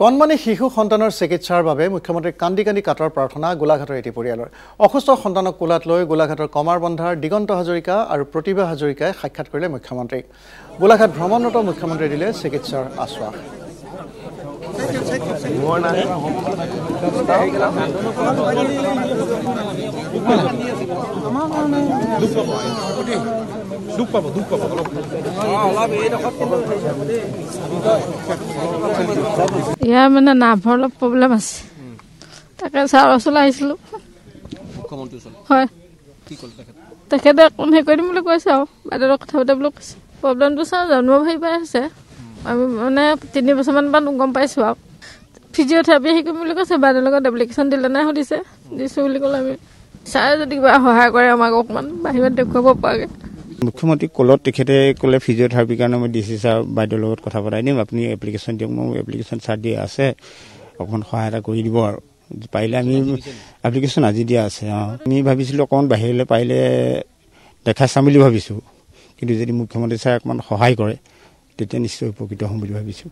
কণমানি শিশু সন্তানৰ চিকিৎসাৰ বাবে মুখ্যমন্ত্ৰী কান্দি কান্দি কাটৰ প্ৰাৰ্থনা গোলাঘাটৰ এটি পৰিয়ালৰ অসুস্থ সন্তানক কোলাত লৈ গোলাঘাটৰ কমাৰবন্ধাৰ দিগন্ত হাজৰিকা আৰু প্ৰতিভা হাজৰিকাই সাক্ষাৎ কৰিলে মুখ্যমন্ত্ৰীক গোলাঘাট ভ্ৰমণৰত মুখ্যমন্ত্ৰীয়ে দিলে চিকিৎসাৰ আশ্বাস ইয়াৰ মানে নাভৰ অলপ প্ৰব্লেম আছে তাকে ছাৰ ওচৰলৈ আহিছিলোঁ হয় তেখেতে কোন হেৰি কৰি দিম বুলি কৈছে আৰু বাইদেউৰ কথা পাতে বুলি কৈছে প্ৰব্লেমটো ছাৰ জন্ম ভাবি পাই আছে আমি মানে 3 বছৰমান গম পাইছোঁ আৰু ফিজিঅ'থেৰাপি হেৰি কৰিম বুলি কৈছে বাইদেউৰ লগত এপ্লিকেশ্যন দিলে নাই সুধিছে দিছোঁ বুলি ক'লে আমি ছাৰে যদি কিবা সহায় কৰে আমাক অকণমান বাহিৰত দেখুৱাব পৰাকৈ মুখ্যমন্ত্ৰী কলত তেখেতে ক'লে ফিজিঅ'থেৰাপিৰ কাৰণে মই ডিচি ছাৰ বাইদেউৰ লগত কথা পতাই দিম আপুনি এপ্লিকেশ্যন দিয়ক মই এপ্লিকেশ্যন ছাৰ দিয়া আছে অকণমান সহায় এটা কৰি দিব আৰু পাৰিলে আমি এপ্লিকেশ্যন আজি দিয়া আছে আমি ভাবিছিলোঁ অকণমান বাহিৰলৈ পাৰিলে দেখাই চাম বুলি ভাবিছোঁ কিন্তু যদি মুখ্যমন্ত্ৰী ছাৰে অকণমান সহায় কৰে তেতিয়া নিশ্চয় উপকৃত হ'ম বুলি ভাবিছোঁ।